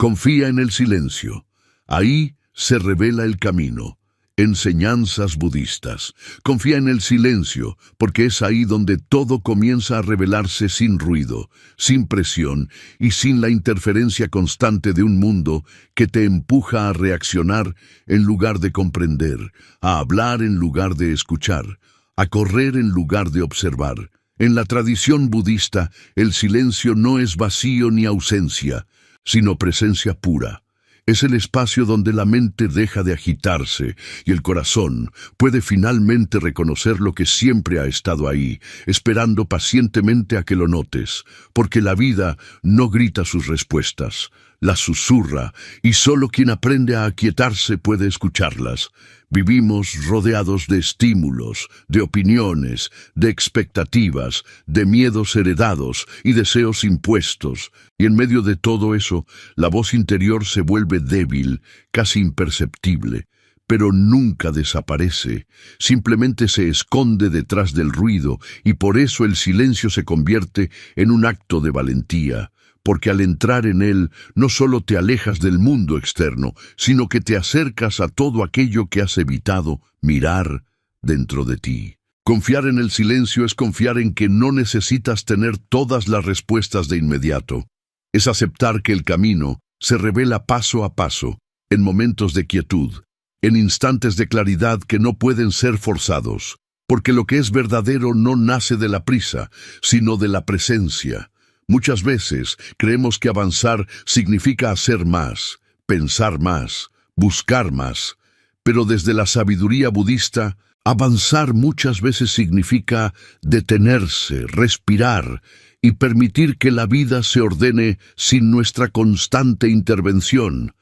Confía en el silencio. Ahí se revela el camino. Enseñanzas budistas. Confía en el silencio, porque es ahí donde todo comienza a revelarse sin ruido, sin presión y sin la interferencia constante de un mundo que te empuja a reaccionar en lugar de comprender, a hablar en lugar de escuchar, a correr en lugar de observar. En la tradición budista, el silencio no es vacío ni ausencia, sino presencia pura. Es el espacio donde la mente deja de agitarse y el corazón puede finalmente reconocer lo que siempre ha estado ahí, esperando pacientemente a que lo notes, porque la vida no grita sus respuestas, las susurra, y solo quien aprende a aquietarse puede escucharlas. Vivimos rodeados de estímulos, de opiniones, de expectativas, de miedos heredados y deseos impuestos, y en medio de todo eso, la voz interior se vuelve débil, casi imperceptible, pero nunca desaparece, simplemente se esconde detrás del ruido, y por eso el silencio se convierte en un acto de valentía. Porque al entrar en él, no solo te alejas del mundo externo, sino que te acercas a todo aquello que has evitado mirar dentro de ti. Confiar en el silencio es confiar en que no necesitas tener todas las respuestas de inmediato. Es aceptar que el camino se revela paso a paso, en momentos de quietud, en instantes de claridad que no pueden ser forzados, porque lo que es verdadero no nace de la prisa, sino de la presencia. Muchas veces creemos que avanzar significa hacer más, pensar más, buscar más, pero desde la sabiduría budista, avanzar muchas veces significa detenerse, respirar y permitir que la vida se ordene sin nuestra constante intervención,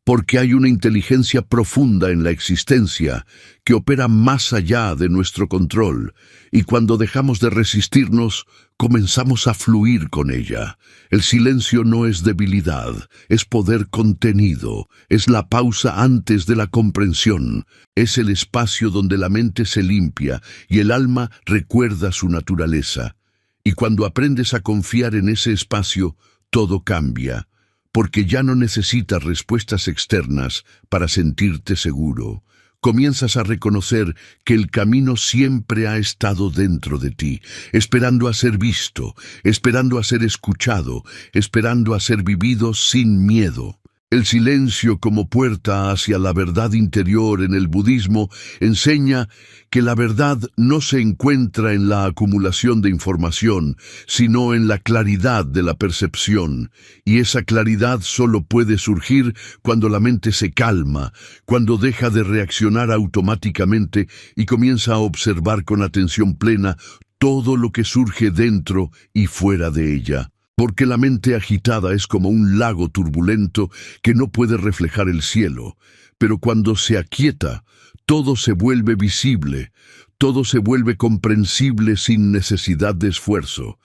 porque hay una inteligencia profunda en la existencia que opera más allá de nuestro control, y cuando dejamos de resistirnos, comenzamos a fluir con ella. El silencio no es debilidad, es poder contenido, es la pausa antes de la comprensión, es el espacio donde la mente se limpia y el alma recuerda su naturaleza. Y cuando aprendes a confiar en ese espacio, todo cambia, porque ya no necesitas respuestas externas para sentirte seguro. Comienzas a reconocer que el camino siempre ha estado dentro de ti, esperando a ser visto, esperando a ser escuchado, esperando a ser vivido sin miedo. El silencio como puerta hacia la verdad interior en el budismo enseña que la verdad no se encuentra en la acumulación de información, sino en la claridad de la percepción, y esa claridad solo puede surgir cuando la mente se calma, cuando deja de reaccionar automáticamente y comienza a observar con atención plena todo lo que surge dentro y fuera de ella. Porque la mente agitada es como un lago turbulento que no puede reflejar el cielo, pero cuando se aquieta, todo se vuelve visible, todo se vuelve comprensible sin necesidad de esfuerzo.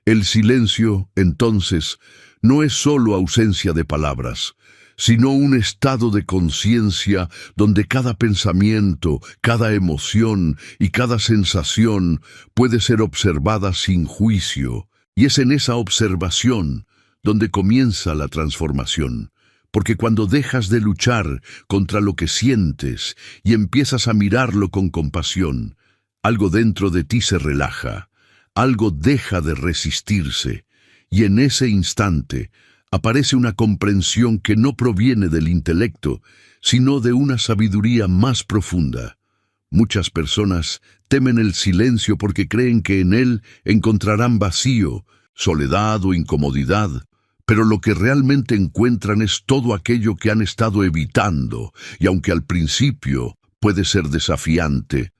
El silencio, entonces, no es solo ausencia de palabras, sino un estado de conciencia donde cada pensamiento, cada emoción y cada sensación puede ser observada sin juicio. Y es en esa observación donde comienza la transformación, porque cuando dejas de luchar contra lo que sientes y empiezas a mirarlo con compasión, algo dentro de ti se relaja, algo deja de resistirse, y en ese instante aparece una comprensión que no proviene del intelecto, sino de una sabiduría más profunda. Muchas personas temen el silencio porque creen que en él encontrarán vacío, soledad o incomodidad, pero lo que realmente encuentran es todo aquello que han estado evitando, y aunque al principio puede ser desafiante,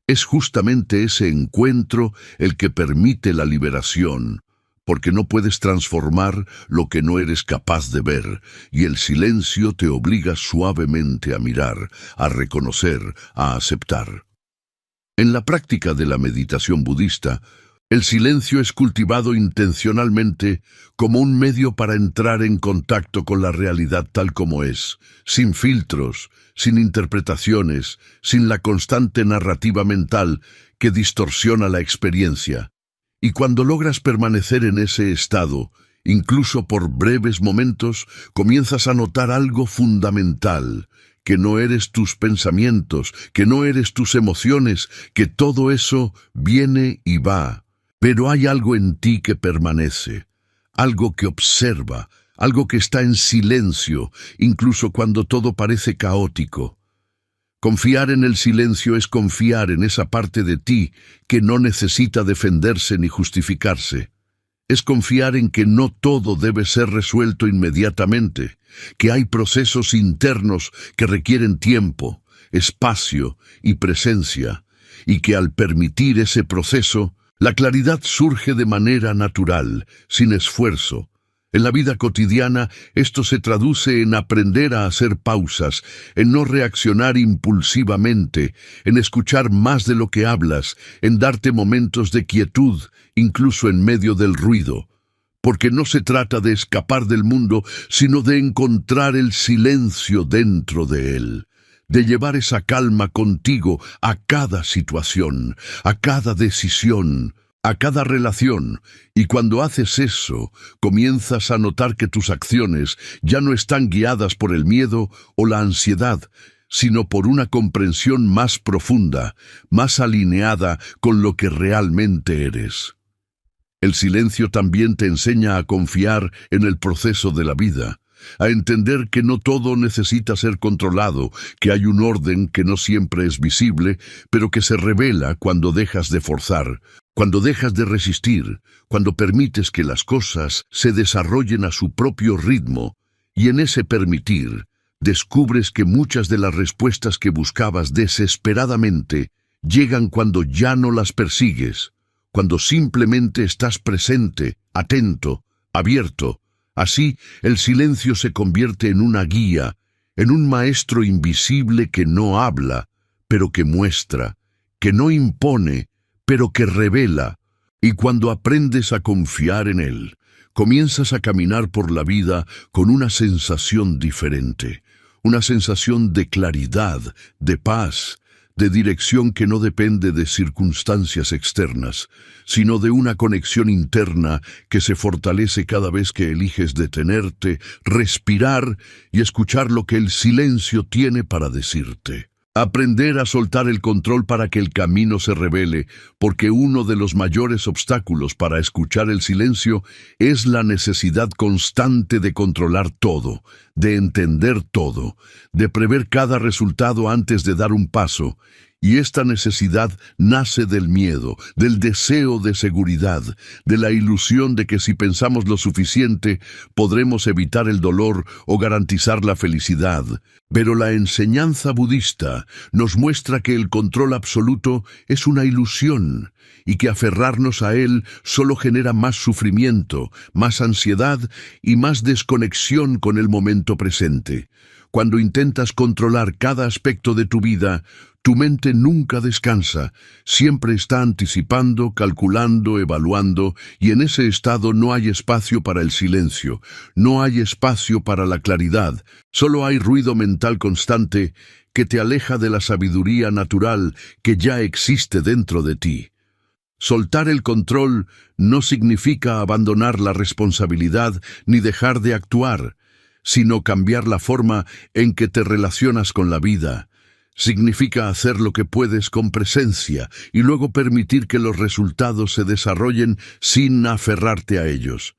es justamente ese encuentro el que permite la liberación, porque no puedes transformar lo que no eres capaz de ver, y el silencio te obliga suavemente a mirar, a reconocer, a aceptar. En la práctica de la meditación budista, el silencio es cultivado intencionalmente como un medio para entrar en contacto con la realidad tal como es, sin filtros, sin interpretaciones, sin la constante narrativa mental que distorsiona la experiencia. Y cuando logras permanecer en ese estado, Incluso por breves momentos comienzas a notar algo fundamental, que no eres tus pensamientos, que no eres tus emociones, que todo eso viene y va. Pero hay algo en ti que permanece, algo que observa, algo que está en silencio, incluso cuando todo parece caótico. Confiar en el silencio es confiar en esa parte de ti que no necesita defenderse ni justificarse. Es confiar en que no todo debe ser resuelto inmediatamente, que hay procesos internos que requieren tiempo, espacio y presencia, y que al permitir ese proceso, la claridad surge de manera natural, sin esfuerzo. En la vida cotidiana, esto se traduce en aprender a hacer pausas, en no reaccionar impulsivamente, en escuchar más de lo que hablas, en darte momentos de quietud, incluso en medio del ruido. Porque no se trata de escapar del mundo, sino de encontrar el silencio dentro de él, de llevar esa calma contigo a cada situación, a cada decisión, a cada relación, y cuando haces eso, comienzas a notar que tus acciones ya no están guiadas por el miedo o la ansiedad, sino por una comprensión más profunda, más alineada con lo que realmente eres. El silencio también te enseña a confiar en el proceso de la vida, a entender que no todo necesita ser controlado, que hay un orden que no siempre es visible, pero que se revela cuando dejas de forzar, cuando dejas de resistir, cuando permites que las cosas se desarrollen a su propio ritmo, y en ese permitir, descubres que muchas de las respuestas que buscabas desesperadamente llegan cuando ya no las persigues, cuando simplemente estás presente, atento, abierto. Así, el silencio se convierte en una guía, en un maestro invisible que no habla, pero que muestra, que no impone, pero que revela. Y cuando aprendes a confiar en él, comienzas a caminar por la vida con una sensación diferente, una sensación de claridad, de paz, de dirección que no depende de circunstancias externas, sino de una conexión interna que se fortalece cada vez que eliges detenerte, respirar y escuchar lo que el silencio tiene para decirte. Aprender a soltar el control para que el camino se revele, porque uno de los mayores obstáculos para escuchar el silencio es la necesidad constante de controlar todo, de entender todo, de prever cada resultado antes de dar un paso. Y esta necesidad nace del miedo, del deseo de seguridad, de la ilusión de que si pensamos lo suficiente, podremos evitar el dolor o garantizar la felicidad. Pero la enseñanza budista nos muestra que el control absoluto es una ilusión y que aferrarnos a él solo genera más sufrimiento, más ansiedad y más desconexión con el momento presente. Cuando intentas controlar cada aspecto de tu vida, tu mente nunca descansa, siempre está anticipando, calculando, evaluando, y en ese estado no hay espacio para el silencio, no hay espacio para la claridad, solo hay ruido mental constante que te aleja de la sabiduría natural que ya existe dentro de ti. Soltar el control no significa abandonar la responsabilidad ni dejar de actuar, sino cambiar la forma en que te relacionas con la vida. Significa hacer lo que puedes con presencia y luego permitir que los resultados se desarrollen sin aferrarte a ellos.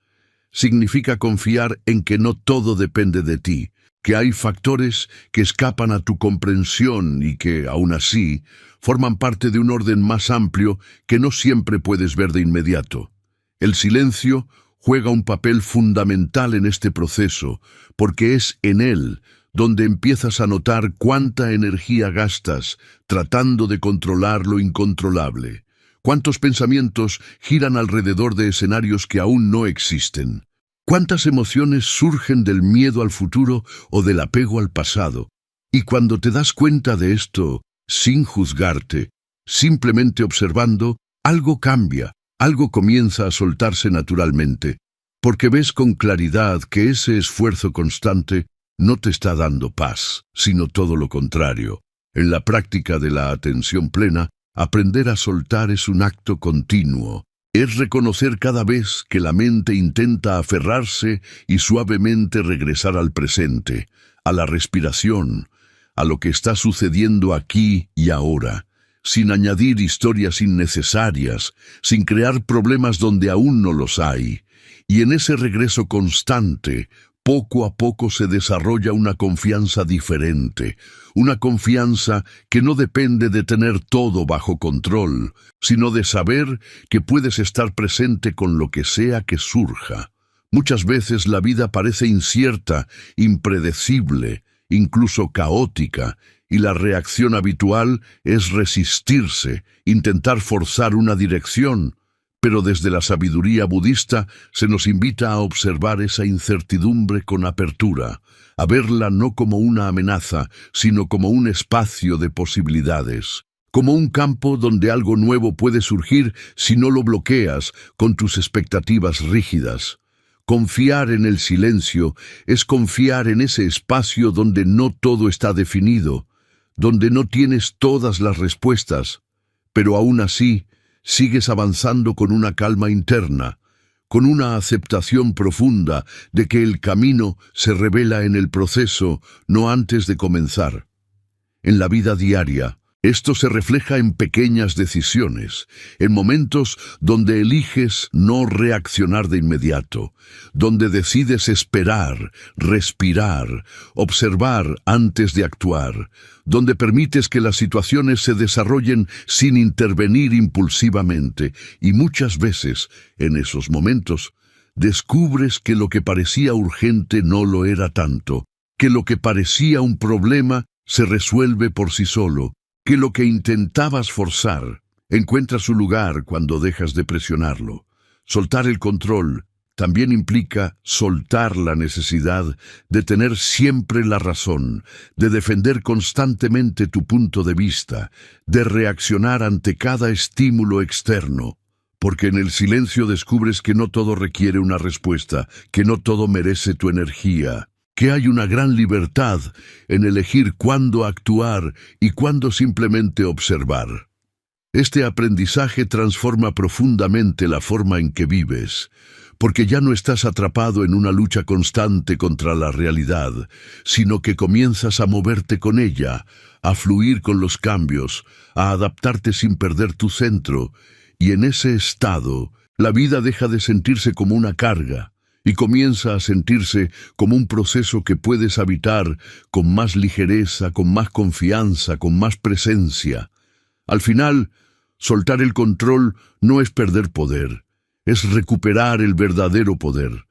Significa confiar en que no todo depende de ti, que hay factores que escapan a tu comprensión y que, aún así, forman parte de un orden más amplio que no siempre puedes ver de inmediato. El silencio juega un papel fundamental en este proceso, porque es en él donde empiezas a notar cuánta energía gastas tratando de controlar lo incontrolable, cuántos pensamientos giran alrededor de escenarios que aún no existen, cuántas emociones surgen del miedo al futuro o del apego al pasado. Y cuando te das cuenta de esto, sin juzgarte, simplemente observando, algo cambia, algo comienza a soltarse naturalmente, porque ves con claridad que ese esfuerzo constante no te está dando paz, sino todo lo contrario. En la práctica de la atención plena, aprender a soltar es un acto continuo, Es reconocer cada vez que la mente intenta aferrarse y suavemente regresar al presente, a la respiración, a lo que está sucediendo aquí y ahora, sin añadir historias innecesarias, sin crear problemas donde aún no los hay. Y en ese regreso constante, poco a poco se desarrolla una confianza diferente, una confianza que no depende de tener todo bajo control, sino de saber que puedes estar presente con lo que sea que surja. Muchas veces la vida parece incierta, impredecible, incluso caótica, y la reacción habitual es resistirse, intentar forzar una dirección. Pero desde la sabiduría budista se nos invita a observar esa incertidumbre con apertura, a verla no como una amenaza, sino como un espacio de posibilidades, como un campo donde algo nuevo puede surgir si no lo bloqueas con tus expectativas rígidas. Confiar en el silencio es confiar en ese espacio donde no todo está definido, donde no tienes todas las respuestas, pero aún así, sigues avanzando con una calma interna, con una aceptación profunda de que el camino se revela en el proceso, no antes de comenzar. En la vida diaria, esto se refleja en pequeñas decisiones, en momentos donde eliges no reaccionar de inmediato, donde decides esperar, respirar, observar antes de actuar, donde permites que las situaciones se desarrollen sin intervenir impulsivamente, y muchas veces, en esos momentos, descubres que lo que parecía urgente no lo era tanto, que lo que parecía un problema se resuelve por sí solo, que lo que intentabas forzar encuentra su lugar cuando dejas de presionarlo. Soltar el control también implica soltar la necesidad de tener siempre la razón, de defender constantemente tu punto de vista, de reaccionar ante cada estímulo externo, porque en el silencio descubres que no todo requiere una respuesta, que no todo merece tu energía, que hay una gran libertad en elegir cuándo actuar y cuándo simplemente observar. Este aprendizaje transforma profundamente la forma en que vives, porque ya no estás atrapado en una lucha constante contra la realidad, sino que comienzas a moverte con ella, a fluir con los cambios, a adaptarte sin perder tu centro, y en ese estado, la vida deja de sentirse como una carga, y comienza a sentirse como un proceso que puedes habitar con más ligereza, con más confianza, con más presencia. Al final, soltar el control no es perder poder, es recuperar el verdadero poder.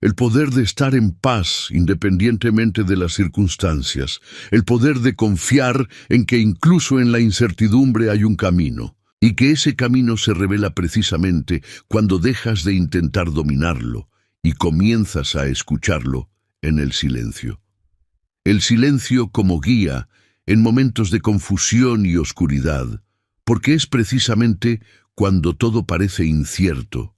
El poder de estar en paz independientemente de las circunstancias, el poder de confiar en que incluso en la incertidumbre hay un camino, y que ese camino se revela precisamente cuando dejas de intentar dominarlo y comienzas a escucharlo en el silencio. El silencio como guía en momentos de confusión y oscuridad, porque es precisamente cuando todo parece incierto,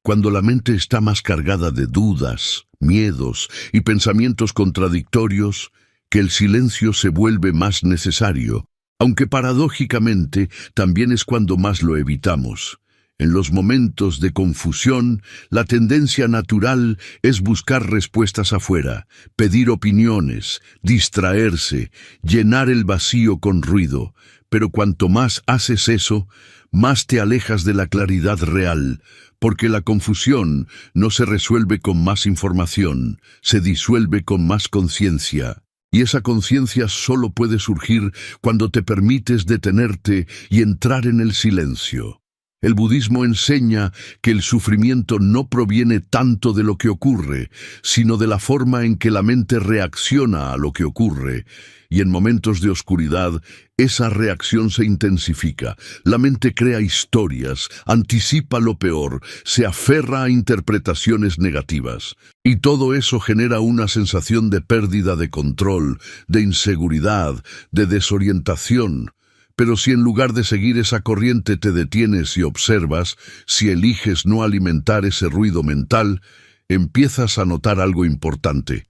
cuando la mente está más cargada de dudas, miedos y pensamientos contradictorios, que el silencio se vuelve más necesario, aunque paradójicamente también es cuando más lo evitamos. En los momentos de confusión, la tendencia natural es buscar respuestas afuera, pedir opiniones, distraerse, llenar el vacío con ruido. Pero cuanto más haces eso, más te alejas de la claridad real, porque la confusión no se resuelve con más información, se disuelve con más conciencia. Y esa conciencia solo puede surgir cuando te permites detenerte y entrar en el silencio. El budismo enseña que el sufrimiento no proviene tanto de lo que ocurre, sino de la forma en que la mente reacciona a lo que ocurre. Y en momentos de oscuridad, esa reacción se intensifica. La mente crea historias, anticipa lo peor, se aferra a interpretaciones negativas. Y todo eso genera una sensación de pérdida de control, de inseguridad, de desorientación. Pero si en lugar de seguir esa corriente te detienes y observas, si eliges no alimentar ese ruido mental, empiezas a notar algo importante.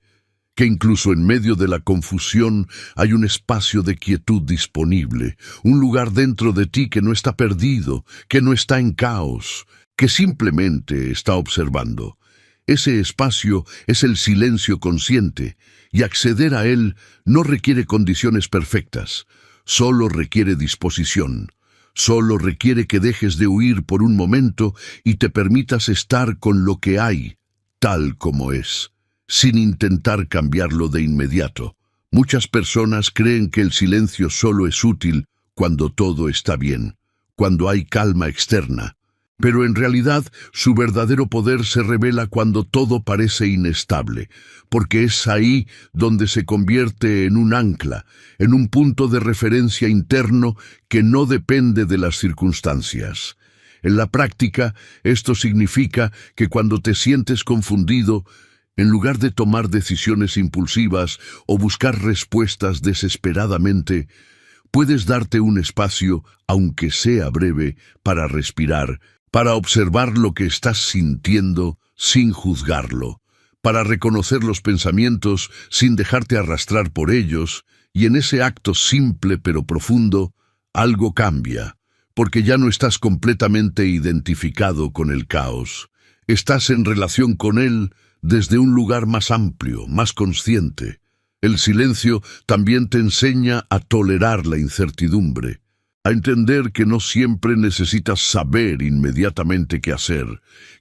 que incluso en medio de la confusión hay un espacio de quietud disponible, un lugar dentro de ti que no está perdido, que no está en caos, que simplemente está observando. Ese espacio es el silencio consciente, y acceder a él no requiere condiciones perfectas, solo requiere disposición. Solo requiere que dejes de huir por un momento y te permitas estar con lo que hay, tal como es, sin intentar cambiarlo de inmediato. Muchas personas creen que el silencio solo es útil cuando todo está bien, cuando hay calma externa. Pero en realidad su verdadero poder se revela cuando todo parece inestable, porque es ahí donde se convierte en un ancla, en un punto de referencia interno que no depende de las circunstancias. En la práctica, esto significa que cuando te sientes confundido, en lugar de tomar decisiones impulsivas o buscar respuestas desesperadamente, puedes darte un espacio, aunque sea breve, para respirar, para observar lo que estás sintiendo sin juzgarlo, para reconocer los pensamientos sin dejarte arrastrar por ellos, y en ese acto simple pero profundo, algo cambia, porque ya no estás completamente identificado con el caos. Estás en relación con él desde un lugar más amplio, más consciente. El silencio también te enseña a tolerar la incertidumbre, a entender que no siempre necesitas saber inmediatamente qué hacer,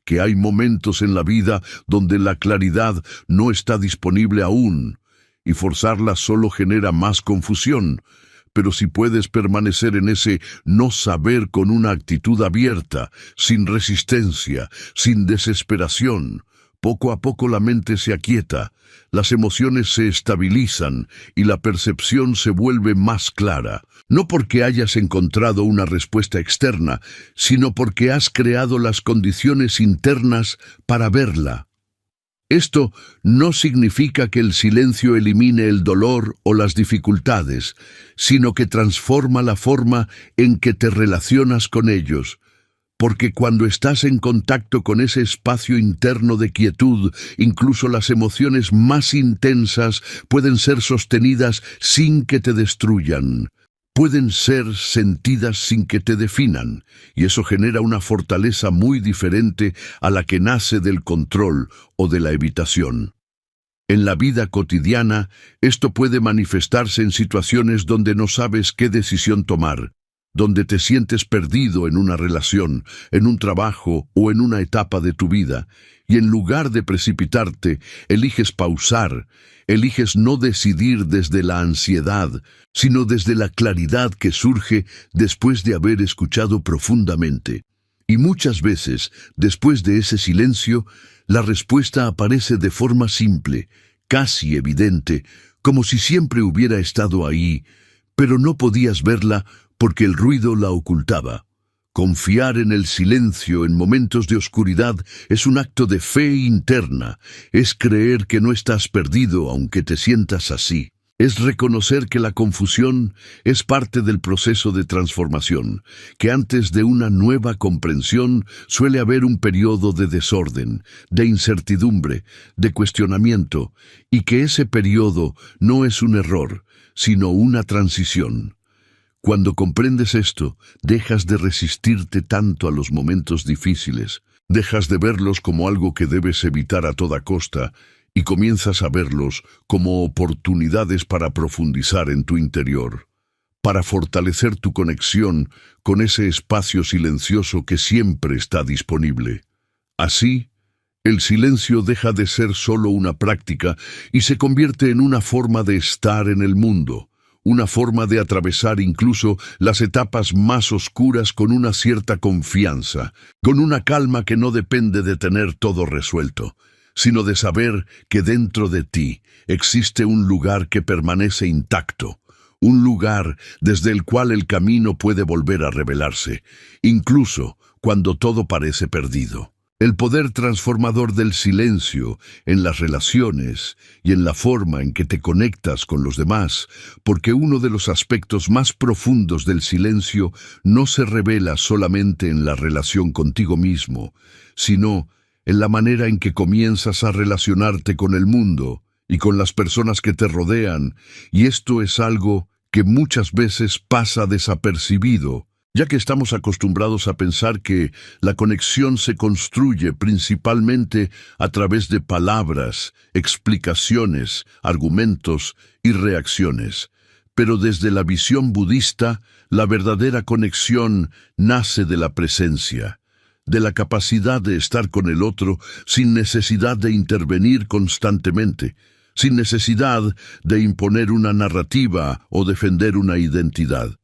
que hay momentos en la vida donde la claridad no está disponible aún, y forzarla solo genera más confusión. Pero si puedes permanecer en ese no saber con una actitud abierta, sin resistencia, sin desesperación, poco a poco la mente se aquieta, las emociones se estabilizan y la percepción se vuelve más clara. No porque hayas encontrado una respuesta externa, sino porque has creado las condiciones internas para verla. Esto no significa que el silencio elimine el dolor o las dificultades, sino que transforma la forma en que te relacionas con ellos. Porque cuando estás en contacto con ese espacio interno de quietud, incluso las emociones más intensas pueden ser sostenidas sin que te destruyan. Pueden ser sentidas sin que te definan, y eso genera una fortaleza muy diferente a la que nace del control o de la evitación. En la vida cotidiana, esto puede manifestarse en situaciones donde no sabes qué decisión tomar, donde te sientes perdido en una relación, en un trabajo o en una etapa de tu vida, y en lugar de precipitarte, eliges pausar, eliges no decidir desde la ansiedad, sino desde la claridad que surge después de haber escuchado profundamente. Y muchas veces, después de ese silencio, la respuesta aparece de forma simple, casi evidente, como si siempre hubiera estado ahí, pero no podías verla porque el ruido la ocultaba. Confiar en el silencio en momentos de oscuridad es un acto de fe interna, es creer que no estás perdido aunque te sientas así. Es reconocer que la confusión es parte del proceso de transformación, que antes de una nueva comprensión suele haber un periodo de desorden, de incertidumbre, de cuestionamiento, y que ese periodo no es un error, sino una transición. Cuando comprendes esto, dejas de resistirte tanto a los momentos difíciles, dejas de verlos como algo que debes evitar a toda costa y comienzas a verlos como oportunidades para profundizar en tu interior, para fortalecer tu conexión con ese espacio silencioso que siempre está disponible. Así, el silencio deja de ser solo una práctica y se convierte en una forma de estar en el mundo, una forma de atravesar incluso las etapas más oscuras con una cierta confianza, con una calma que no depende de tener todo resuelto, sino de saber que dentro de ti existe un lugar que permanece intacto, un lugar desde el cual el camino puede volver a revelarse, incluso cuando todo parece perdido. El poder transformador del silencio en las relaciones y en la forma en que te conectas con los demás, porque uno de los aspectos más profundos del silencio no se revela solamente en la relación contigo mismo, sino en la manera en que comienzas a relacionarte con el mundo y con las personas que te rodean, y esto es algo que muchas veces pasa desapercibido, ya que estamos acostumbrados a pensar que la conexión se construye principalmente a través de palabras, explicaciones, argumentos y reacciones. Pero desde la visión budista, la verdadera conexión nace de la presencia, de la capacidad de estar con el otro sin necesidad de intervenir constantemente, sin necesidad de imponer una narrativa o defender una identidad.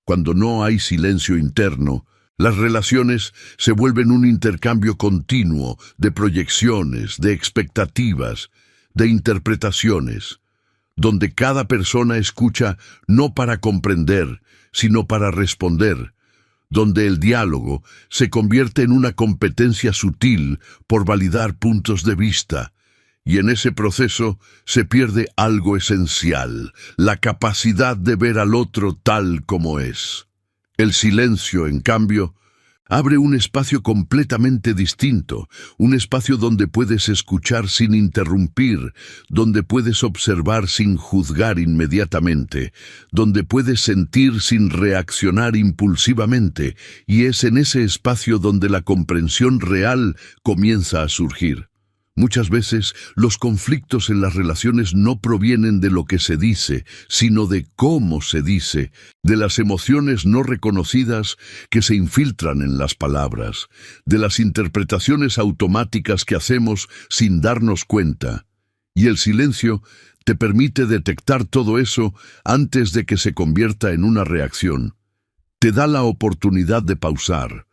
Cuando no hay silencio interno, las relaciones se vuelven un intercambio continuo de proyecciones, de expectativas, de interpretaciones, donde cada persona escucha no para comprender, sino para responder, donde el diálogo se convierte en una competencia sutil por validar puntos de vista, y en ese proceso se pierde algo esencial, la capacidad de ver al otro tal como es. El silencio, en cambio, abre un espacio completamente distinto, un espacio donde puedes escuchar sin interrumpir, donde puedes observar sin juzgar inmediatamente, donde puedes sentir sin reaccionar impulsivamente, y es en ese espacio donde la comprensión real comienza a surgir. Muchas veces los conflictos en las relaciones no provienen de lo que se dice, sino de cómo se dice, de las emociones no reconocidas que se infiltran en las palabras, de las interpretaciones automáticas que hacemos sin darnos cuenta. Y el silencio te permite detectar todo eso antes de que se convierta en una reacción. Te da la oportunidad de pausar,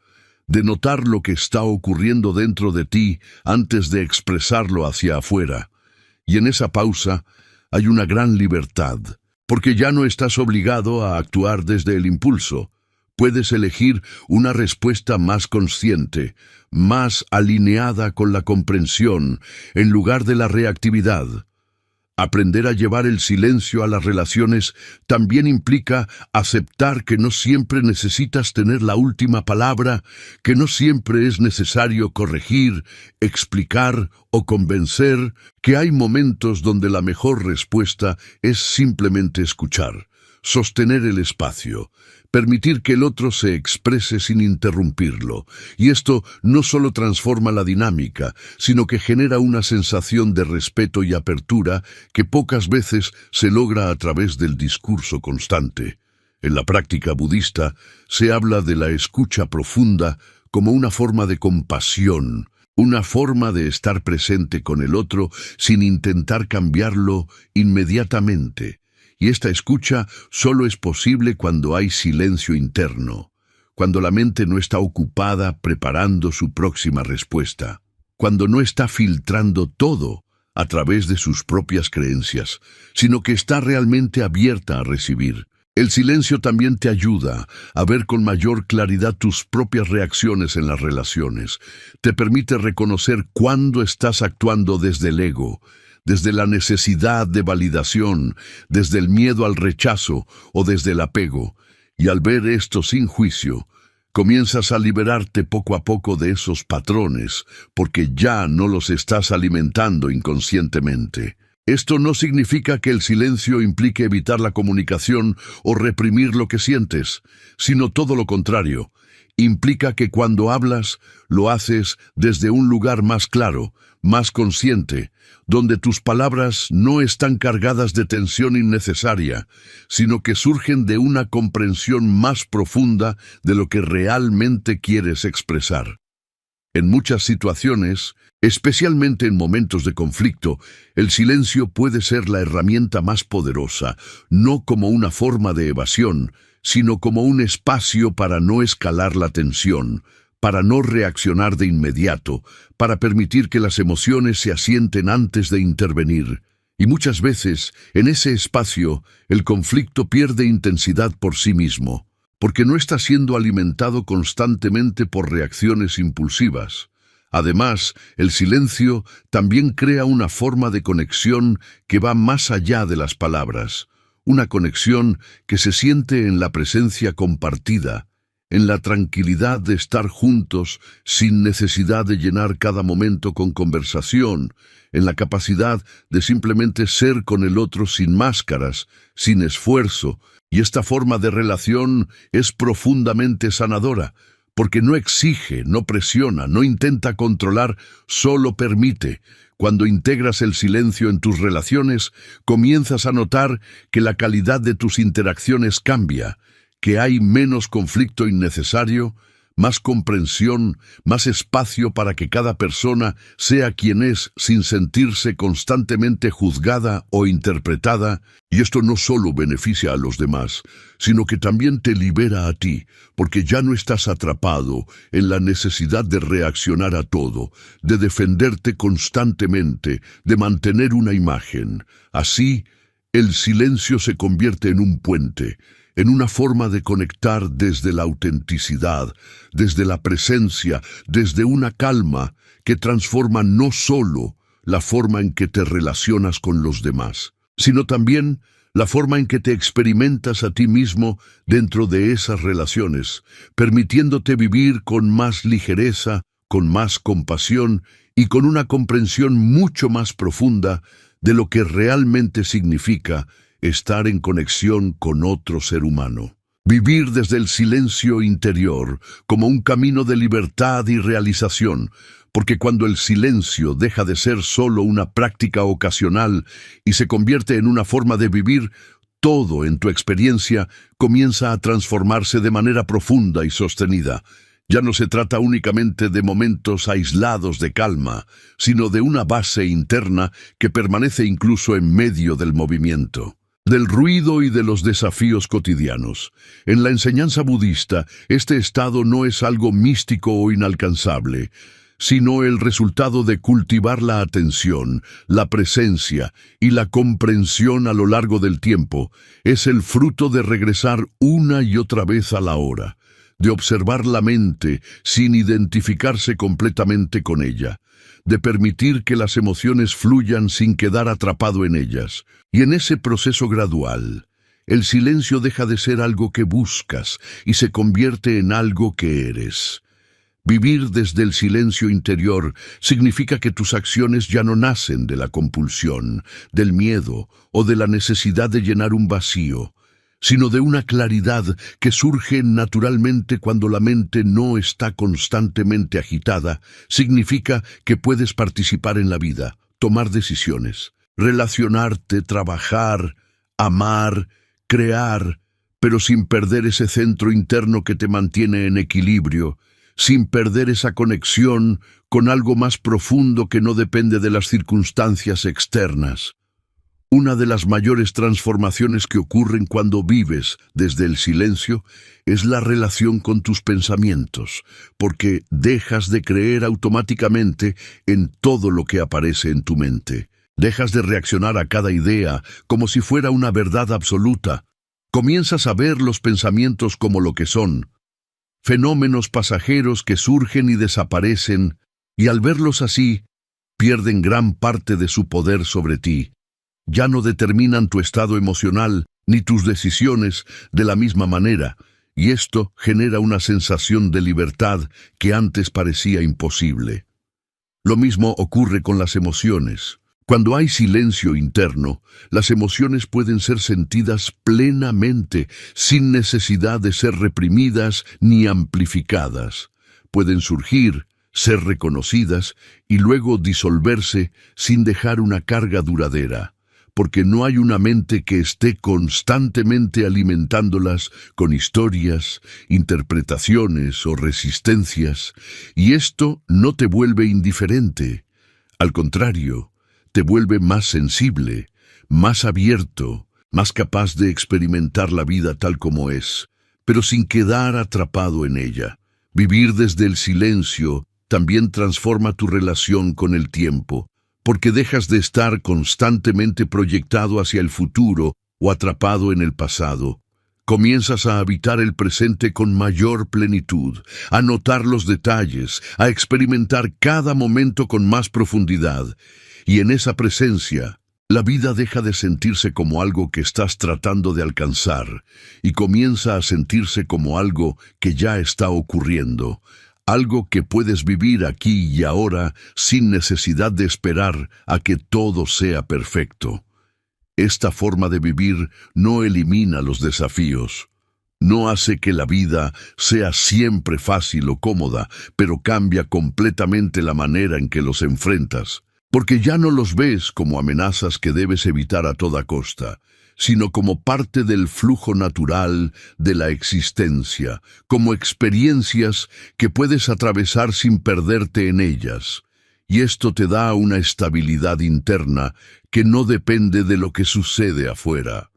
de notar lo que está ocurriendo dentro de ti antes de expresarlo hacia afuera. Y en esa pausa hay una gran libertad, porque ya no estás obligado a actuar desde el impulso. Puedes elegir una respuesta más consciente, más alineada con la comprensión, en lugar de la reactividad. Aprender a llevar el silencio a las relaciones también implica aceptar que no siempre necesitas tener la última palabra, que no siempre es necesario corregir, explicar o convencer, que hay momentos donde la mejor respuesta es simplemente escuchar, sostener el espacio, permitir que el otro se exprese sin interrumpirlo. Y esto no solo transforma la dinámica, sino que genera una sensación de respeto y apertura que pocas veces se logra a través del discurso constante. En la práctica budista se habla de la escucha profunda como una forma de compasión, una forma de estar presente con el otro sin intentar cambiarlo inmediatamente. Y esta escucha solo es posible cuando hay silencio interno, cuando la mente no está ocupada preparando su próxima respuesta, cuando no está filtrando todo a través de sus propias creencias, sino que está realmente abierta a recibir. El silencio también te ayuda a ver con mayor claridad tus propias reacciones en las relaciones. Te permite reconocer cuándo estás actuando desde el ego, desde la necesidad de validación, desde el miedo al rechazo o desde el apego. Y al ver esto sin juicio, comienzas a liberarte poco a poco de esos patrones, porque ya no los estás alimentando inconscientemente. Esto no significa que el silencio implique evitar la comunicación o reprimir lo que sientes, sino todo lo contrario. Implica que cuando hablas, lo haces desde un lugar más claro, más consciente, donde tus palabras no están cargadas de tensión innecesaria, sino que surgen de una comprensión más profunda de lo que realmente quieres expresar. En muchas situaciones, especialmente en momentos de conflicto, el silencio puede ser la herramienta más poderosa, no como una forma de evasión, sino como un espacio para no escalar la tensión, para no reaccionar de inmediato, para permitir que las emociones se asienten antes de intervenir. Y muchas veces, en ese espacio, el conflicto pierde intensidad por sí mismo, porque no está siendo alimentado constantemente por reacciones impulsivas. Además, el silencio también crea una forma de conexión que va más allá de las palabras, una conexión que se siente en la presencia compartida, en la tranquilidad de estar juntos sin necesidad de llenar cada momento con conversación, en la capacidad de simplemente ser con el otro sin máscaras, sin esfuerzo, y esta forma de relación es profundamente sanadora, porque no exige, no presiona, no intenta controlar, solo permite. Cuando integras el silencio en tus relaciones, comienzas a notar que la calidad de tus interacciones cambia, que hay menos conflicto innecesario, más comprensión, más espacio para que cada persona sea quien es sin sentirse constantemente juzgada o interpretada, y esto no solo beneficia a los demás, sino que también te libera a ti, porque ya no estás atrapado en la necesidad de reaccionar a todo, de defenderte constantemente, de mantener una imagen. Así, el silencio se convierte en un puente, en una forma de conectar desde la autenticidad, desde la presencia, desde una calma que transforma no solo la forma en que te relacionas con los demás, sino también la forma en que te experimentas a ti mismo dentro de esas relaciones, permitiéndote vivir con más ligereza, con más compasión y con una comprensión mucho más profunda de lo que realmente significa estar en conexión con otro ser humano. Vivir desde el silencio interior como un camino de libertad y realización, porque cuando el silencio deja de ser solo una práctica ocasional y se convierte en una forma de vivir, todo en tu experiencia comienza a transformarse de manera profunda y sostenida. Ya no se trata únicamente de momentos aislados de calma, sino de una base interna que permanece incluso en medio del movimiento, del ruido y de los desafíos cotidianos. En la enseñanza budista, este estado no es algo místico o inalcanzable, sino el resultado de cultivar la atención, la presencia y la comprensión a lo largo del tiempo. Es el fruto de regresar una y otra vez a la hora, de observar la mente sin identificarse completamente con ella, de permitir que las emociones fluyan sin quedar atrapado en ellas. Y en ese proceso gradual, el silencio deja de ser algo que buscas y se convierte en algo que eres. Vivir desde el silencio interior significa que tus acciones ya no nacen de la compulsión, del miedo o de la necesidad de llenar un vacío, sino de una claridad que surge naturalmente cuando la mente no está constantemente agitada. Significa que puedes participar en la vida, tomar decisiones, relacionarte, trabajar, amar, crear, pero sin perder ese centro interno que te mantiene en equilibrio, sin perder esa conexión con algo más profundo que no depende de las circunstancias externas. Una de las mayores transformaciones que ocurren cuando vives desde el silencio es la relación con tus pensamientos, porque dejas de creer automáticamente en todo lo que aparece en tu mente. Dejas de reaccionar a cada idea como si fuera una verdad absoluta. Comienzas a ver los pensamientos como lo que son, fenómenos pasajeros que surgen y desaparecen, y al verlos así, pierden gran parte de su poder sobre ti. Ya no determinan tu estado emocional ni tus decisiones de la misma manera, y esto genera una sensación de libertad que antes parecía imposible. Lo mismo ocurre con las emociones. Cuando hay silencio interno, las emociones pueden ser sentidas plenamente, sin necesidad de ser reprimidas ni amplificadas. Pueden surgir, ser reconocidas y luego disolverse sin dejar una carga duradera, porque no hay una mente que esté constantemente alimentándolas con historias, interpretaciones o resistencias, y esto no te vuelve indiferente. Al contrario, te vuelve más sensible, más abierto, más capaz de experimentar la vida tal como es, pero sin quedar atrapado en ella. Vivir desde el silencio también transforma tu relación con el tiempo, porque dejas de estar constantemente proyectado hacia el futuro o atrapado en el pasado. Comienzas a habitar el presente con mayor plenitud, a notar los detalles, a experimentar cada momento con más profundidad. Y en esa presencia, La vida deja de sentirse como algo que estás tratando de alcanzar y comienza a sentirse como algo que ya está ocurriendo, algo que puedes vivir aquí y ahora sin necesidad de esperar a que todo sea perfecto. Esta forma de vivir no elimina los desafíos, no hace que la vida sea siempre fácil o cómoda, pero cambia completamente la manera en que los enfrentas. Porque ya no los ves como amenazas que debes evitar a toda costa, sino como parte del flujo natural de la existencia, como experiencias que puedes atravesar sin perderte en ellas. Y esto te da una estabilidad interna que no depende de lo que sucede afuera.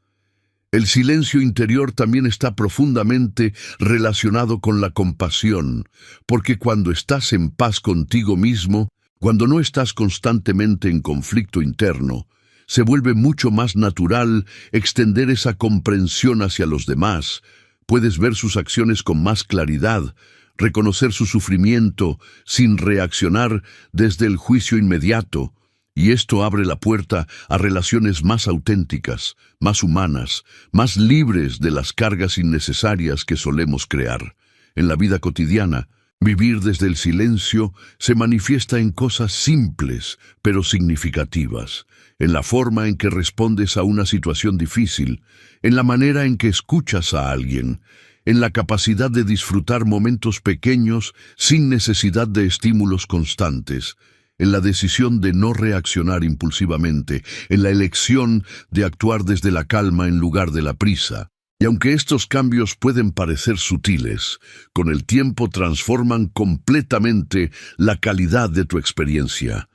El silencio interior también está profundamente relacionado con la compasión, porque cuando estás en paz contigo mismo, cuando no estás constantemente en conflicto interno, se vuelve mucho más natural extender esa comprensión hacia los demás. Puedes ver sus acciones con más claridad, reconocer su sufrimiento sin reaccionar desde el juicio inmediato, y esto abre la puerta a relaciones más auténticas, más humanas, más libres de las cargas innecesarias que solemos crear. En la vida cotidiana, vivir desde el silencio se manifiesta en cosas simples, pero significativas, en la forma en que respondes a una situación difícil, en la manera en que escuchas a alguien, en la capacidad de disfrutar momentos pequeños sin necesidad de estímulos constantes, en la decisión de no reaccionar impulsivamente, en la elección de actuar desde la calma en lugar de la prisa. Y aunque estos cambios pueden parecer sutiles, con el tiempo transforman completamente la calidad de tu experiencia.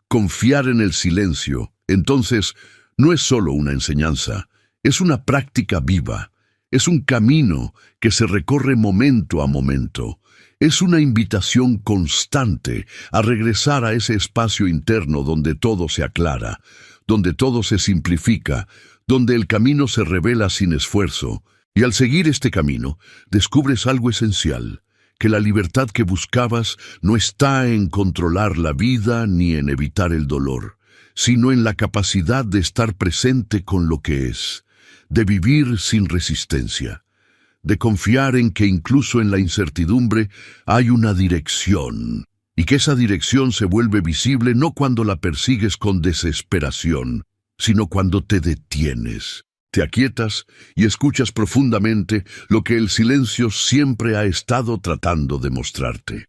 Confiar en el silencio, entonces, no es solo una enseñanza, es una práctica viva, es un camino que se recorre momento a momento, es una invitación constante a regresar a ese espacio interno donde todo se aclara, donde todo se simplifica, donde el camino se revela sin esfuerzo, y al seguir este camino, descubres algo esencial, que la libertad que buscabas no está en controlar la vida ni en evitar el dolor, sino en la capacidad de estar presente con lo que es, de vivir sin resistencia, de confiar en que incluso en la incertidumbre hay una dirección, y que esa dirección se vuelve visible no cuando la persigues con desesperación, sino cuando te detienes, te aquietas y escuchas profundamente lo que el silencio siempre ha estado tratando de mostrarte.